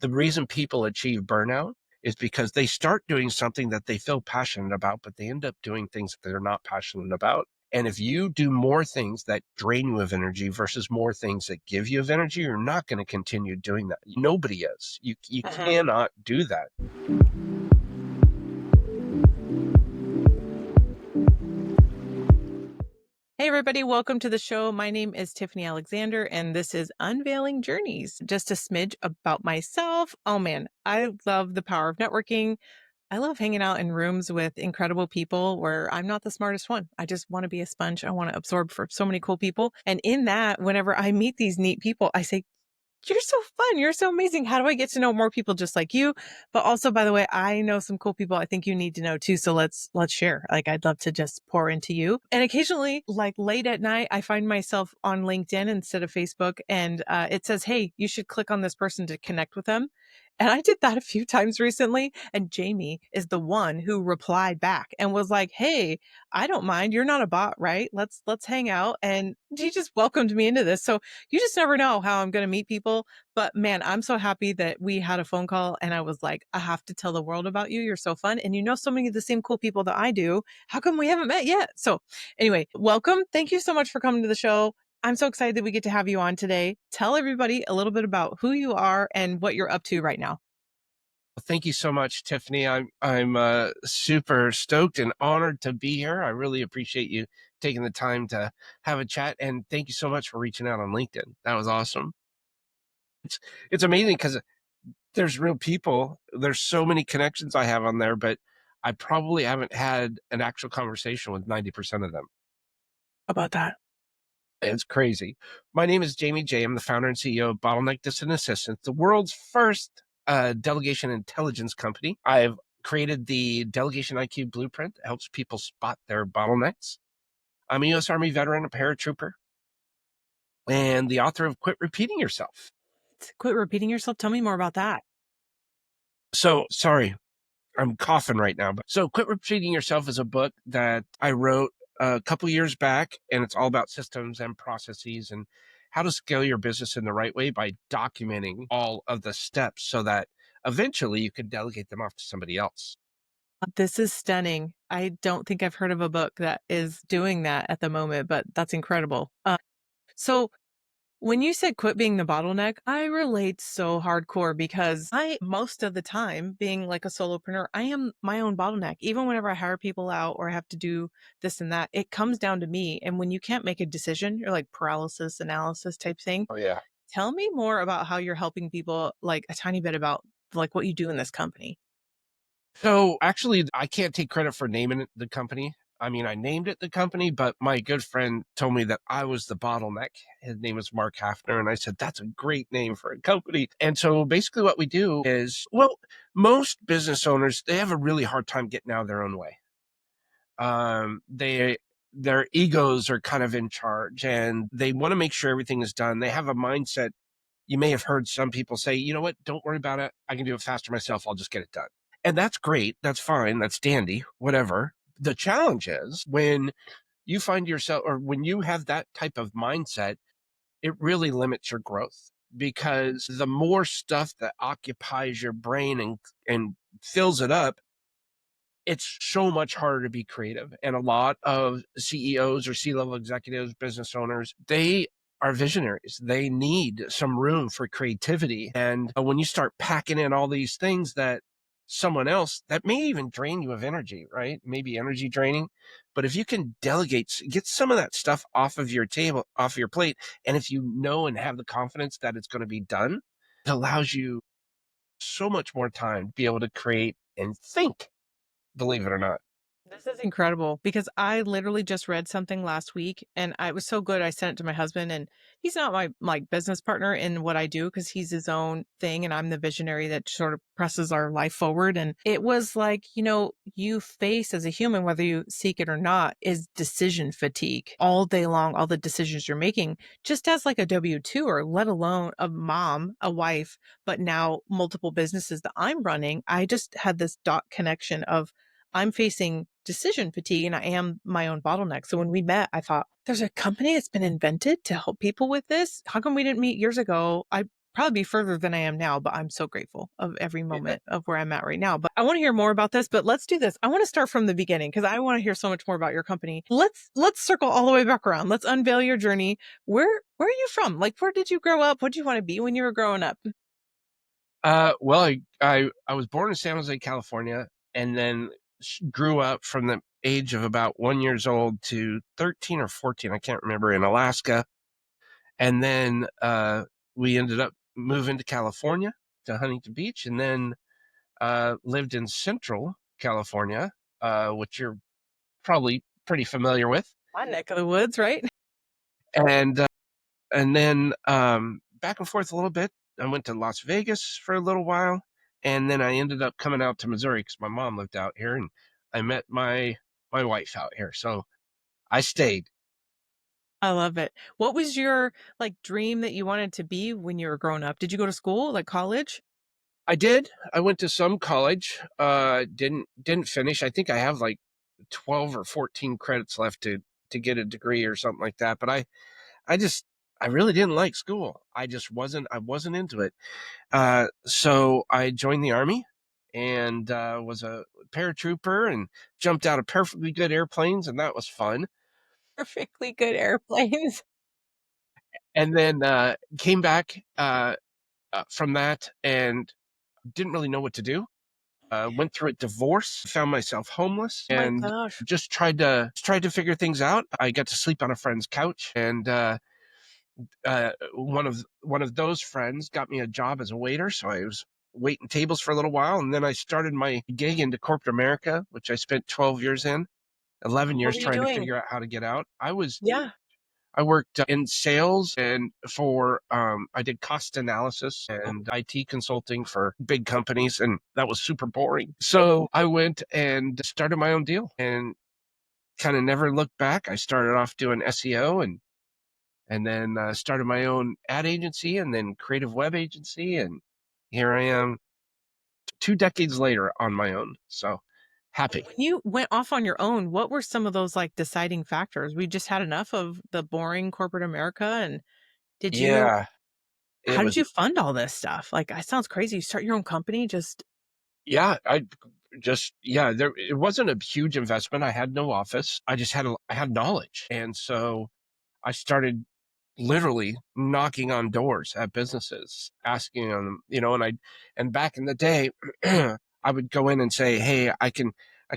The reason people achieve burnout is because they start doing something that they feel passionate about, but they end up doing things that they're not passionate about. And if you do more things that drain you of energy versus more things that give you of energy, you're not going to continue doing that. Nobody is. You cannot do that. Hey, everybody, welcome to the show. My name is Tiffany Alexander, and this is Unveiling Journeys. Just a smidge about myself. Oh, man, I love the power of networking. I love hanging out in rooms with incredible people where I'm not the smartest one. I just want to be a sponge. I want to absorb from so many cool people. And in that, whenever I meet these neat people, I say, you're so fun. You're so amazing. How do I get to know more people just like you? But also, by the way, I know some cool people I think you need to know too. So let's share. Like, I'd love to just pour into you. And occasionally, like late at night, I find myself on LinkedIn instead of Facebook, and it says, "Hey, you should click on this person to connect with them." And I did that a few times recently. And Jamie is the one who replied back and was like, "Hey, I don't mind. You're not a bot, right? Let's hang out." And she just welcomed me into this. So you just never know how I'm going to meet people. But man, I'm so happy that we had a phone call and I was like, I have to tell the world about you. You're so fun. And you know so many of the same cool people that I do. How come we haven't met yet? So anyway, welcome. Thank you so much for coming to the show. I'm so excited that we get to have you on today. Tell everybody a little bit about who you are and what you're up to right now. Thank you so much, Tiffany. I'm super stoked and honored to be here. I really appreciate you taking the time to have a chat, and thank you so much for reaching out on LinkedIn. That was awesome. It's amazing because there's real people. There's so many connections I have on there, but I probably haven't had an actual conversation with 90% of them. How about that? It's crazy. My name is Jaime Jay. I'm the founder and CEO of Bottleneck Distant Assistants, the world's first delegation intelligence company. I've created the Delegation IQ Blueprint that helps people spot their bottlenecks. I'm a U.S. Army veteran, a paratrooper, and the author of Quit Repeating Yourself. Quit repeating yourself. Tell me more about that. So, sorry, I'm coughing right now. But so, Quit Repeating Yourself is a book that I wrote a couple years back, and it's all about systems and processes and how to scale your business in the right way by documenting all of the steps so that eventually you can delegate them off to somebody else. This is stunning. I don't think I've heard of a book that is doing that at the moment, but that's incredible. So when you said quit being the bottleneck, I relate so hardcore because most of the time, being like a solopreneur, I am my own bottleneck. Even whenever I hire people out or I have to do this and that, it comes down to me. And when you can't make a decision, you're like paralysis analysis type thing. Oh, yeah. Tell me more about how you're helping people, like a tiny bit about like what you do in this company. So actually, I can't take credit for naming it the company. I mean, I named it the company, but my good friend told me that I was the bottleneck. His name is Mark Hafner. And I said, that's a great name for a company. And so basically what we do is, well, most business owners, they have a really hard time getting out of their own way. They, their egos are kind of in charge and they want to make sure everything is done. They have a mindset. You may have heard some people say, you know what, don't worry about it. I can do it faster myself. I'll just get it done. And that's great. That's fine. That's dandy, whatever. The challenge is when you find yourself or when you have that type of mindset, it really limits your growth because the more stuff that occupies your brain and fills it up, it's so much harder to be creative. And a lot of CEOs or C-level executives, business owners, they are visionaries. They need some room for creativity. And when you start packing in all these things that someone else that may even drain you of energy, right? Maybe energy draining. But if you can delegate, get some of that stuff off of your table, off your plate. And if you know and have the confidence that it's going to be done, it allows you so much more time to be able to create and think, believe it or not. This is incredible because I literally just read something last week and it was so good. I sent it to my husband and he's not my like business partner in what I do because he's his own thing and I'm the visionary that sort of presses our life forward. And it was like, you face as a human, whether you seek it or not, is decision fatigue all day long, all the decisions you're making, just as like a W-2 or let alone a mom, a wife, but now multiple businesses that I'm running. I just had this dot connection of I'm facing decision fatigue and I am my own bottleneck. So when we met, I thought there's a company that's been invented to help people with this. How come we didn't meet years ago? I probably be further than I am now, but I'm so grateful of every moment of where I'm at right now. But I want to hear more about this, but let's do this. I want to start from the beginning because I want to hear so much more about your company. Let's circle all the way back around. Let's unveil your journey. Where are you from? Like, where did you grow up? What did you want to be when you were growing up? Well, I was born in San Jose, California, and then grew up from the age of about 1 years old to 13 or 14, I can't remember, in Alaska. And then we ended up moving to California, to Huntington Beach, and then lived in Central California, which you're probably pretty familiar with. My neck of the woods, right? And and then back and forth a little bit. I went to Las Vegas for a little while, and then I ended up coming out to Missouri because my mom lived out here, and I met my wife out here. So I stayed. I love it. What was your like dream that you wanted to be when you were growing up? Did you go to school, like college? I did. I went to some college. Didn't finish. I think I have like 12 or 14 credits left to get a degree or something like that. But I just I really didn't like school. I wasn't into it. So I joined the Army and was a paratrooper and jumped out of perfectly good airplanes, and that was fun. Perfectly good airplanes. And then came back from that and didn't really know what to do. Went through a divorce, found myself homeless, Oh my and gosh. just tried to figure things out. I got to sleep on a friend's couch, and one of those friends got me a job as a waiter. So I was waiting tables for a little while, and then I started my gig into corporate America, which I spent 12 years in, 11 What years were you trying to doing? figure out how to get out. Yeah. I worked in sales and for I did cost analysis and IT consulting for big companies, and that was super boring. So I went and started my own deal and kind of never looked back. I started off doing SEO and then started my own ad agency and then creative web agency, and here I am 2 decades later on my own. So happy. When you went off on your own, what were some of those like deciding factors? We just had enough of the boring corporate America. And did you, Yeah, it how did was. you fund all this stuff? Like, it sounds crazy. You start your own company, just Yeah, there it wasn't a huge investment. I had no office. I had knowledge. And so I started literally knocking on doors at businesses, asking them, and back in the day, I would go in and say, "Hey, I can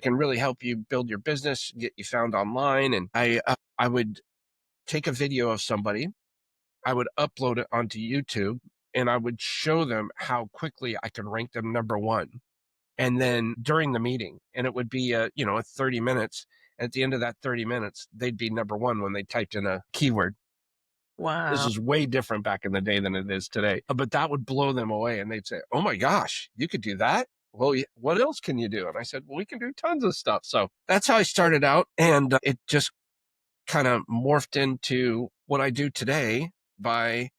really help you build your business, get you found online." And I would take a video of somebody, I would upload it onto YouTube, and I would show them how quickly I could rank them number one, and then during the meeting, and it would be a 30 minutes. At the end of that 30 minutes, they'd be number one when they typed in a keyword. This wow. is way different back in the day than it is today, but that would blow them away, and they'd say, "Oh my gosh, you could do that? Well, what else can you do?" And I said, "Well, we can do tons of stuff." So that's how I started out, and it just kind of morphed into what I do today by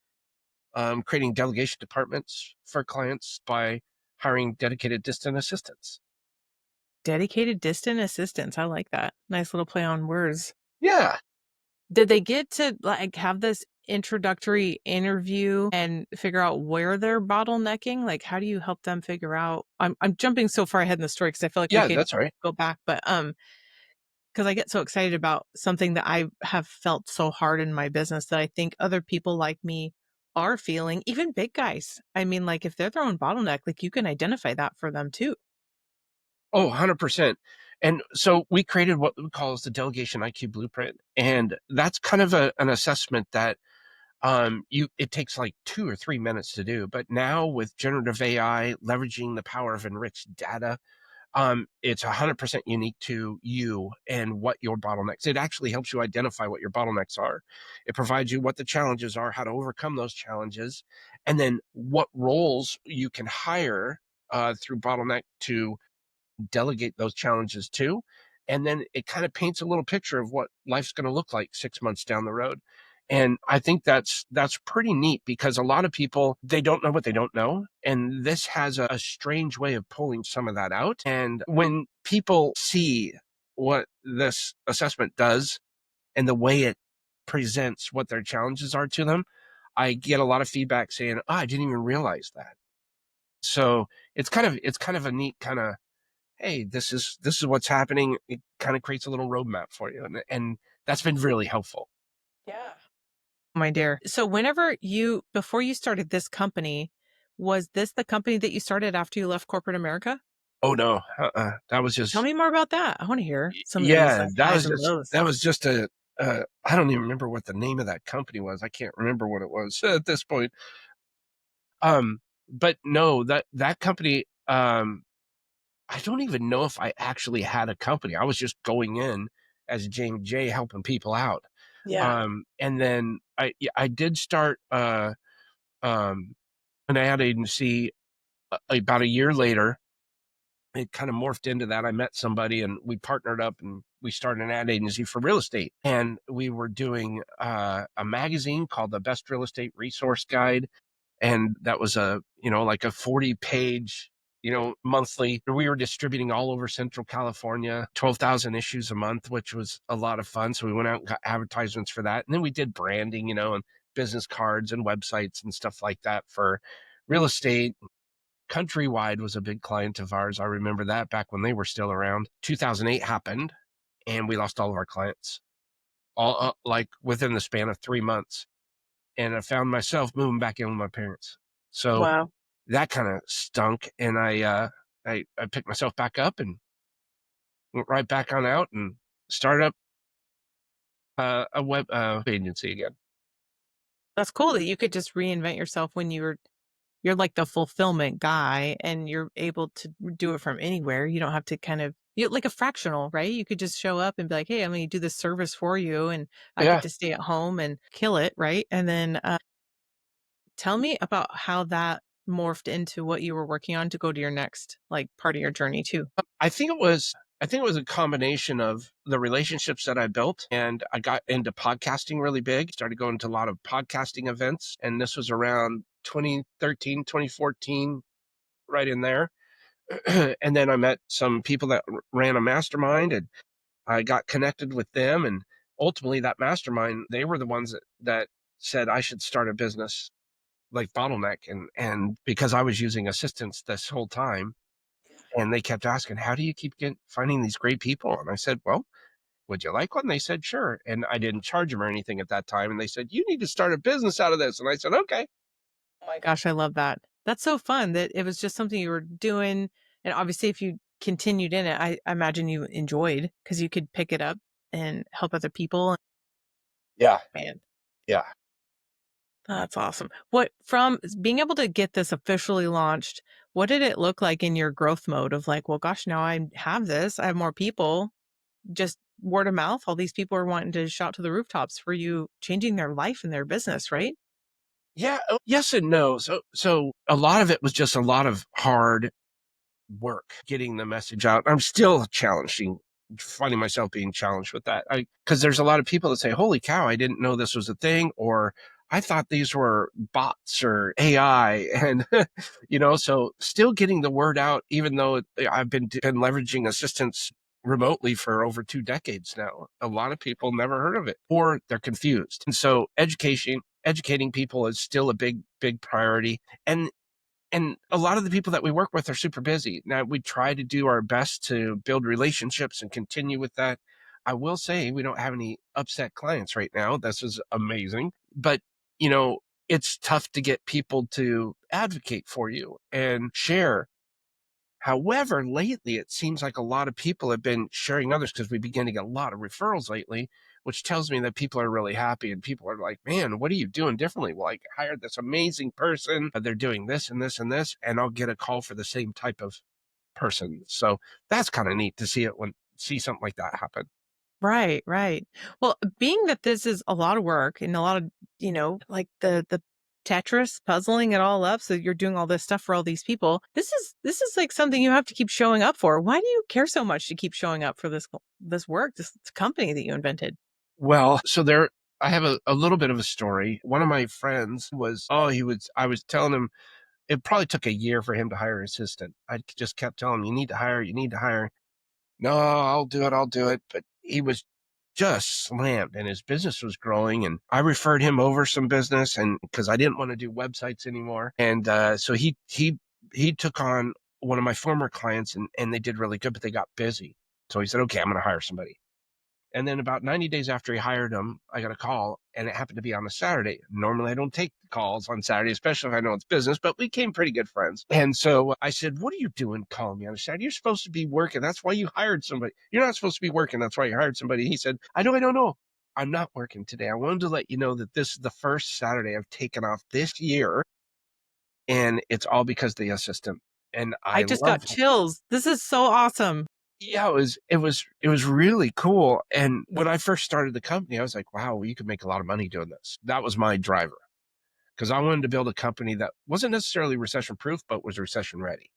creating delegation departments for clients by hiring dedicated distant assistants. Dedicated distant assistants. I like that. Nice little play on words. Yeah. Did they get to, like, have this introductory interview and figure out where they're bottlenecking? Like, how do you help them figure out I'm jumping so far ahead in the story because I feel like we Yeah, could that's right. go back, but, because I get so excited about something that I have felt so hard in my business that I think other people like me are feeling, even big guys. I mean, like, if they're their own bottleneck, like, you can identify that for them too. Oh, 100%. And so we created what we call as the Delegation IQ Blueprint. And that's kind of an assessment that it takes like 2 or 3 minutes to do. But now with generative AI, leveraging the power of enriched data, it's 100% unique to you and what your bottlenecks. It actually helps you identify what your bottlenecks are. It provides you what the challenges are, how to overcome those challenges, and then what roles you can hire through bottleneck to delegate those challenges to. And then it kind of paints a little picture of what life's going to look like 6 months down the road. And I think that's pretty neat because a lot of people, they don't know what they don't know. And this has a strange way of pulling some of that out. And when people see what this assessment does and the way it presents what their challenges are to them, I get a lot of feedback saying, "Oh, I didn't even realize that." So it's kind of a neat kind of, hey, this is what's happening. It kind of creates a little roadmap for you, and that's been really helpful. Yeah. My dear. So before you started this company, was this the company that you started after you left corporate America? Oh no, that was Tell just me more about that. I want to hear some of those yeah, that highs was and just lows. that was just a. I don't even remember what the name of that company was. I can't remember what it was at this point. But no, that company, I don't even know if I actually had a company. I was just going in as Jaime Jay helping people out. Yeah. And then I did start um, an ad agency about a year later. It kind of morphed into that. I met somebody and we partnered up and we started an ad agency for real estate. And we were doing a magazine called the Best Real Estate Resource Guide, and that was like a 40-page monthly. We were distributing all over Central California, 12,000 issues a month, which was a lot of fun. So we went out and got advertisements for that, and then we did branding, and business cards and websites and stuff like that for real estate. Countrywide was a big client of ours. I remember that back when they were still around. 2008 happened and we lost all of our clients, all like within the span of 3 months. And I found myself moving back in with my parents. So Wow. that kind of stunk. And I picked myself back up and went right back on out and started up a web agency again. That's cool that you could just reinvent yourself when you're like the fulfillment guy and you're able to do it from anywhere. You don't have to like a fractional, right? You could just show up and be like, "Hey, I'm going to do this service for you and I get Yeah. to stay at home and kill it," right? And then tell me about how that morphed into what you were working on to go to your next like part of your journey too. I think it was a combination of the relationships that I built, and I got into podcasting really big. Started going to a lot of podcasting events, and this was around 2013, 2014, right in there. And then I met some people that ran a mastermind, and I got connected with them, and ultimately that mastermind, they were the ones that said I should start a business like Bottleneck, and because I was using assistants this whole time, and they kept asking, "How do you keep finding these great people?" And I said, "Well, would you like one?" They said, "Sure." And I didn't charge them or anything at that time. And they said, "You need to start a business out of this." And I said, "Okay." Oh my gosh, I love that. That's so fun that it was just something you were doing. And obviously, if you continued in it, I imagine you enjoyed because you could pick it up and help other people. Yeah. Man, Yeah. that's awesome. From being able to get this officially launched, what did it look like in your growth mode of like, well, gosh, now I have this, I have more people, just word of mouth. All these people are wanting to shout to the rooftops for you changing their life and their business, right? Yeah. Yes and no. So a lot of it was just a lot of hard work getting the message out. I'm still finding myself being challenged with that. Because there's a lot of people that say, "Holy cow, I didn't know this was a thing," or "I thought these were bots or AI," and so still getting the word out, even though I've been leveraging assistance remotely for over 2 decades now. A lot of people never heard of it or they're confused. And so educating people is still a big priority. And a lot of the people that we work with are super busy. Now, we try to do our best to build relationships and continue with that. I will say we don't have any upset clients right now. This is amazing. But, you know, it's tough to get people to advocate for you and share. However, lately it seems like a lot of people have been sharing others because we begin to get a lot of referrals lately, which tells me that people are really happy and people are like, "Man, what are you doing differently?" Well, I hired this amazing person. They're doing this and this and this, and I'll get a call for the same type of person. So that's kind of neat to see something like that happen. Right, right. Well, being that this is a lot of work and a lot of, like the Tetris puzzling it all up, so you're doing all this stuff for all these people. This is like something you have to keep showing up for. Why do you care so much to keep showing up for this work, this company that you invented? Well, so I have a little bit of a story. One of my friends I was telling him it probably took a year for him to hire an assistant. I just kept telling him, "You need to hire, you need to hire." "No, I'll do it, I'll do it." But he was just slammed, and his business was growing, and I referred him over some business, and because I didn't want to do websites anymore. And so he took on one of my former clients, and they did really good, but they got busy. So he said, okay, I'm going to hire somebody. And then about 90 days after he hired him, I got a call, and it happened to be on a Saturday. Normally, I don't take calls on Saturday, especially if I know it's business, but we became pretty good friends. And so I said, what are you doing calling me on a Saturday? You're supposed to be working. That's why you hired somebody. You're not supposed to be working. That's why you hired somebody. He said, I don't know. I'm not working today. I wanted to let you know that this is the first Saturday I've taken off this year, and it's all because of the assistant. And I I just got love chills. This is so awesome. Yeah, it was really cool. And when I first started the company, I was like, wow, you could make a lot of money doing this. That was my driver because I wanted to build a company that wasn't necessarily recession proof, but was recession ready.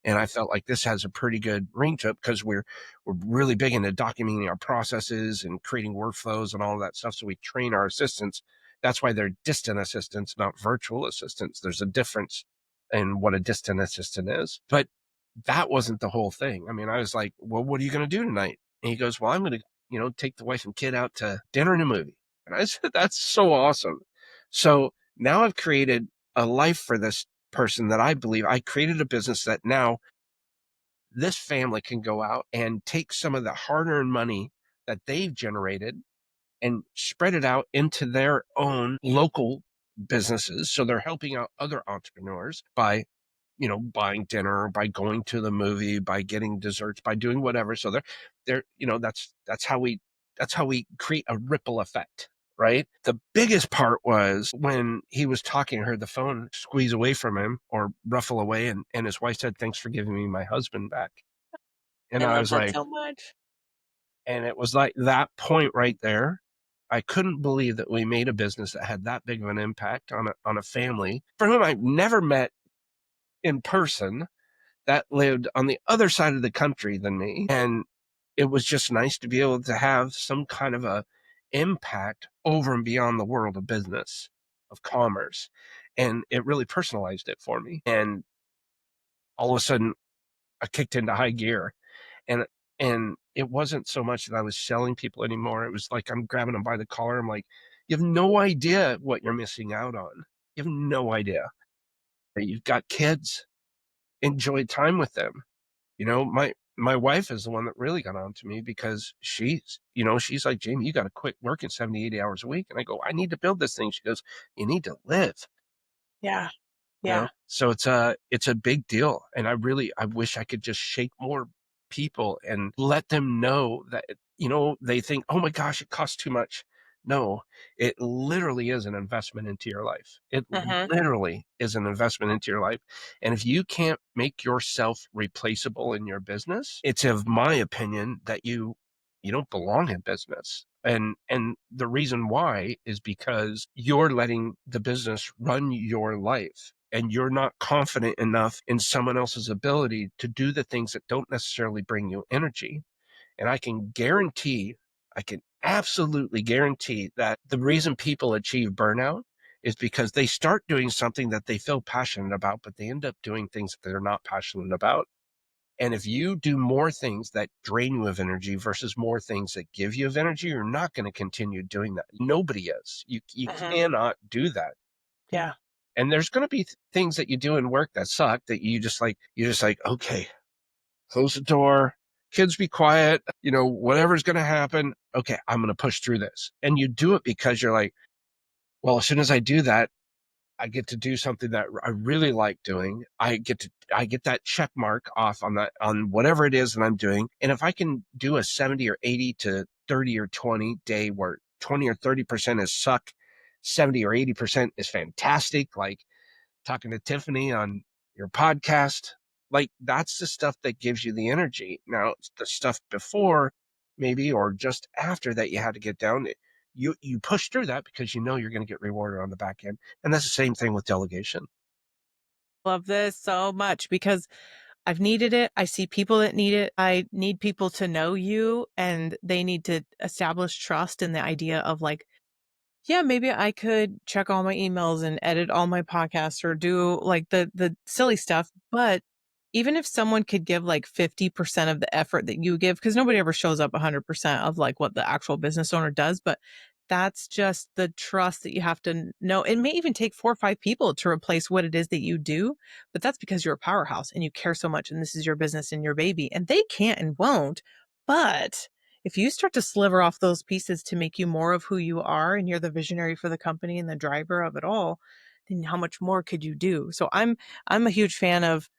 And I felt like this has a pretty good ring to it because we're really big into documenting our processes and creating workflows and all of that stuff. So we train our assistants. That's why they're distant assistants, not virtual assistants. There's a difference in what a distant assistant is. But that wasn't the whole thing. I mean, I was like, well, what are you going to do tonight? And he goes, well, I'm going to, take the wife and kid out to dinner and a movie. And I said, that's so awesome. So now I've created a life for this person that I believe I created a business that now this family can go out and take some of the hard earned money that they've generated and spread it out into their own local businesses. So they're helping out other entrepreneurs by buying dinner, by going to the movie, by getting desserts, by doing whatever. So that's how we create a ripple effect, right? The biggest part was when he was talking, I heard the phone squeeze away from him or ruffle away, and his wife said, "Thanks for giving me my husband back." And I I love was that like, so much. and it was like that point right there. I couldn't believe that we made a business that had that big of an impact on a family for whom I've never met in person that lived on the other side of the country than me. And it was just nice to be able to have some kind of a impact over and beyond the world of business, of commerce. And it really personalized it for me. And all of a sudden I kicked into high gear. And it wasn't so much that I was selling people anymore. It was like I'm grabbing them by the collar. I'm like, you have no idea what you're missing out on. You have no idea. You've got kids. Enjoy time with them. My wife is the one that really got on to me because she's like, Jamie, you got to quit working 70, 80 hours a week. And I go, I need to build this thing. She goes, you need to live, Yeah. Yeah. So it's a big deal. And I wish I could just shake more people and let them know that, they think, oh my gosh, it costs too much. No, it literally is an investment into your life. It Uh-huh. literally is an investment into your life. And if you can't make yourself replaceable in your business, it's of my opinion that you don't belong in business. And the reason why is because you're letting the business run your life and you're not confident enough in someone else's ability to do the things that don't necessarily bring you energy. And I can absolutely guarantee that the reason people achieve burnout is because they start doing something that they feel passionate about, but they end up doing things that they're not passionate about. And if you do more things that drain you of energy versus more things that give you of energy, you're not going to continue doing that. Nobody is. You Uh-huh. cannot do that. Yeah. And there's going to be things that you do in work that suck that you're just like, okay, close the door, kids be quiet, whatever's going to happen. Okay, I'm going to push through this. And you do it because you're like, well, as soon as I do that, I get to do something that I really like doing. I get that check mark off on whatever it is that I'm doing. And if I can do a 70 or 80 to 30 or 20 day where 20 or 30% is suck, 70 or 80% is fantastic, like talking to Tiffany on your podcast, like that's the stuff that gives you the energy. Now, the stuff before maybe or just after that you had to get down, you push through that because you know you're going to get rewarded on the back end. And that's the same thing with delegation. Love this so much because I've needed it. I see people that need it. I need people to know you and they need to establish trust in the idea of like, yeah, maybe I could check all my emails and edit all my podcasts or do like the silly stuff, but even if someone could give like 50% of the effort that you give, because nobody ever shows up 100% of like what the actual business owner does, but that's just the trust that you have to know. It may even take 4 or 5 people to replace what it is that you do, but that's because you're a powerhouse and you care so much and this is your business and your baby, and they can't and won't. But if you start to sliver off those pieces to make you more of who you are and you're the visionary for the company and the driver of it all, then how much more could you do? So I'm a huge fan of,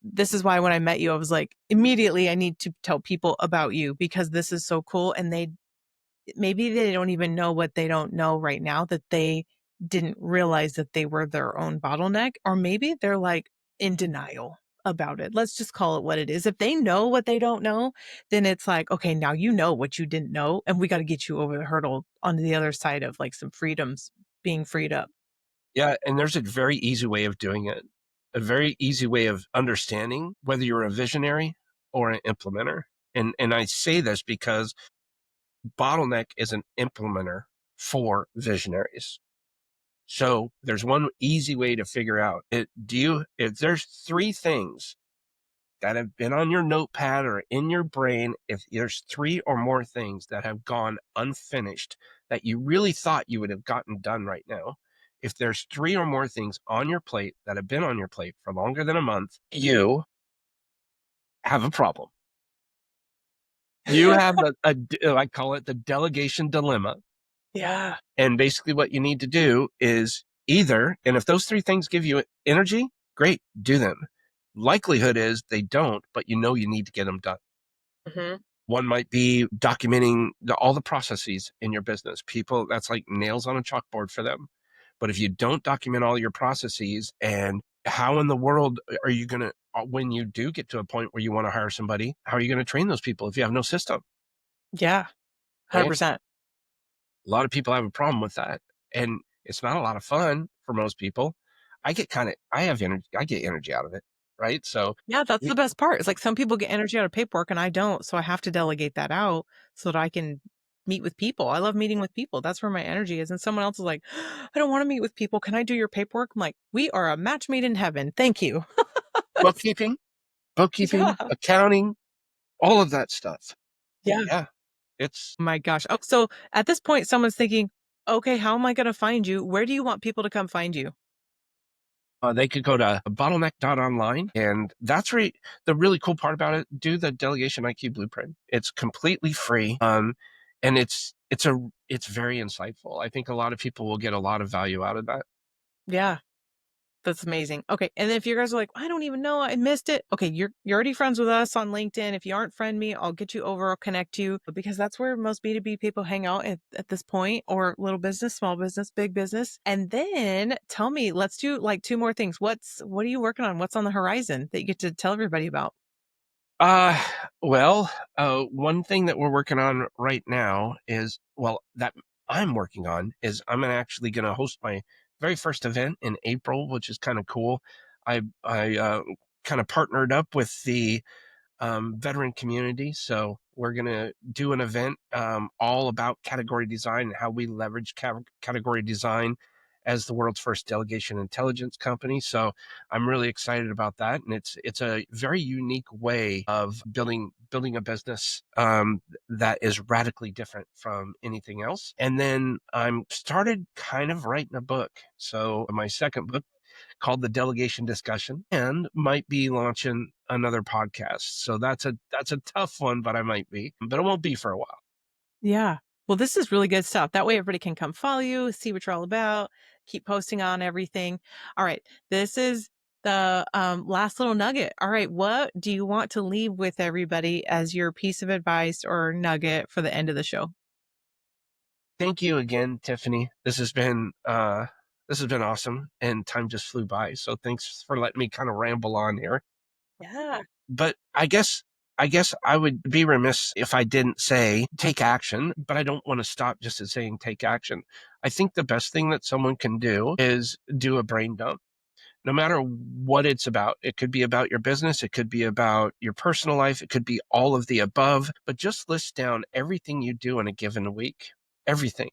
this is why when I met you, I was like, immediately I need to tell people about you because this is so cool. And maybe they don't even know what they don't know right now, that they didn't realize that they were their own bottleneck, or maybe they're like in denial about it. Let's just call it what it is. If they know what they don't know, then it's like, okay, now you know what you didn't know, and we got to get you over the hurdle on the other side of like some freedoms being freed up. Yeah, and there's a very easy way of doing it, a very easy way of understanding whether you're a visionary or an implementer. And I say this because Bottleneck is an implementer for visionaries. So there's one easy way to figure out it. If there's 3 things that have been on your notepad or in your brain, if there's 3 or more things that have gone unfinished that you really thought you would have gotten done right now, if there's 3 or more things on your plate that have been on your plate for longer than a month, you have a problem. You have I call it the delegation dilemma. Yeah. And basically what you need to do is and if those 3 things give you energy, great, do them. Likelihood is they don't, but you need to get them done. Hmm. One might be documenting all the processes in your business. People, that's like nails on a chalkboard for them. But if you don't document all your processes, and how in the world are you going to, when you do get to a point where you want to hire somebody, how are you going to train those people if you have no system? Yeah. Right? 100%. A lot of people have a problem with that. And it's not a lot of fun for most people. I have energy, I get energy out of it. Right. So, Yeah, that's we, the best part. It's like some people get energy out of paperwork and I don't. So I have to delegate that out so that I can meet with people. I love meeting with people. That's where my energy is. And someone else is like, I don't want to meet with people. Can I do your paperwork? I'm like, we are a match made in heaven. Thank you. bookkeeping, Yeah. accounting, all of that stuff. Yeah. Yeah. It's, My gosh. Oh, so at this point, someone's thinking, okay, how am I going to find you? Where do you want people to come find you? they could go to bottleneck.online, and that's the really cool part about it. Do the Delegation IQ Blueprint. It's completely free, and it's very insightful. I think a lot of people will get a lot of value out of that. Yeah. That's amazing. Okay, and then if you guys are like, "I don't even know, I missed it." Okay, you're already friends with us on LinkedIn. If you aren't, friend me. I'll get you over, I'll connect you because that's where most B2B people hang out at this point, or little business, small business, big business. And then tell me, let's do like 2 more things. What are you working on? What's on the horizon that you get to tell everybody about? Uh, well, one thing that we're working on right now is, that I'm working on is I'm actually going to host my very first event in April, which is kind of cool. I kind of partnered up with the veteran community. So we're going to do an event all about category design and how we leverage category design as the world's first delegation intelligence company. So I'm really excited about that, and it's a very unique way of building a business that is radically different from anything else. And then I'm started kind of writing a book. So my second book, called the Delegation Discussion, and might be launching another podcast. So that's a tough one, but but it won't be for a while. Yeah. Well, this is really good stuff. That way everybody can come follow you, see what you're all about, keep posting on everything. All right. This is the last little nugget. All right. What do you want to leave with everybody as your piece of advice or nugget for the end of the show? Thank you again, Tiffany. This has been awesome, and time just flew by. So thanks for letting me kind of ramble on here. Yeah. But I guess I would be remiss if I didn't say take action, but I don't want to stop just at saying take action. I think the best thing that someone can do is do a brain dump. No matter what it's about. It could be about your business, it could be about your personal life, it could be all of the above, but just list down everything you do in a given week, everything,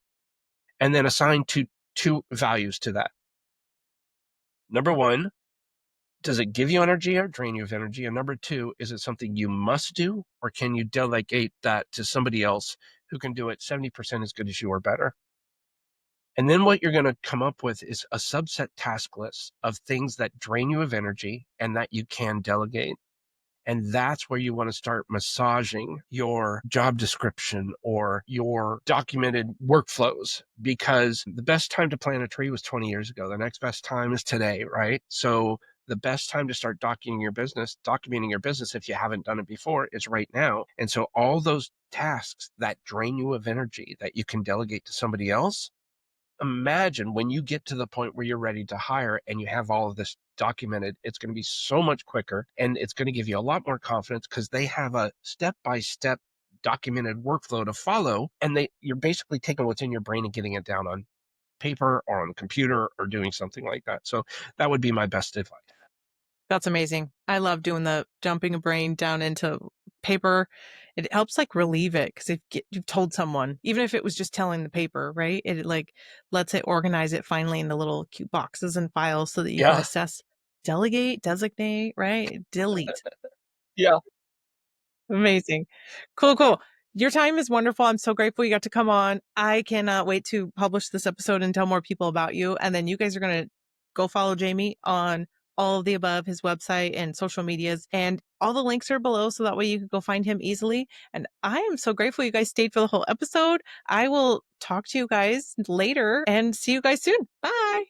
and then assign two values to that. Number one, Does it give you energy or drain you of energy? And number two, is it something you must do, or can you delegate that to somebody else who can do it 70% as good as you or better? And then what you're going to come up with is a subset task list of things that drain you of energy and that you can delegate. And that's where you want to start massaging your job description or your documented workflows, because the best time to plant a tree was 20 years ago. The next best time is today, right? So the best time to start documenting your business, if you haven't done it before, is right now. And so all those tasks that drain you of energy that you can delegate to somebody else, imagine when you get to the point where you're ready to hire and you have all of this documented, it's going to be so much quicker, and it's going to give you a lot more confidence because they have a step-by-step documented workflow to follow, and you're basically taking what's in your brain and getting it down on paper or on the computer or doing something like that. So that would be my best advice. That's amazing. I love doing the dumping a brain down into paper. It helps like relieve it because if you've told someone, even if it was just telling the paper, right? It like lets it organize it finally into little cute boxes and files so that you can Yeah. assess, delegate, designate, right? Delete. Yeah. Amazing. Cool, cool. Your time is wonderful. I'm so grateful you got to come on. I cannot wait to publish this episode and tell more people about you. And then you guys are going to go follow Jaime on all of the above, his website and social medias. And all the links are below so that way you can go find him easily. And I am so grateful you guys stayed for the whole episode. I will talk to you guys later and see you guys soon. Bye.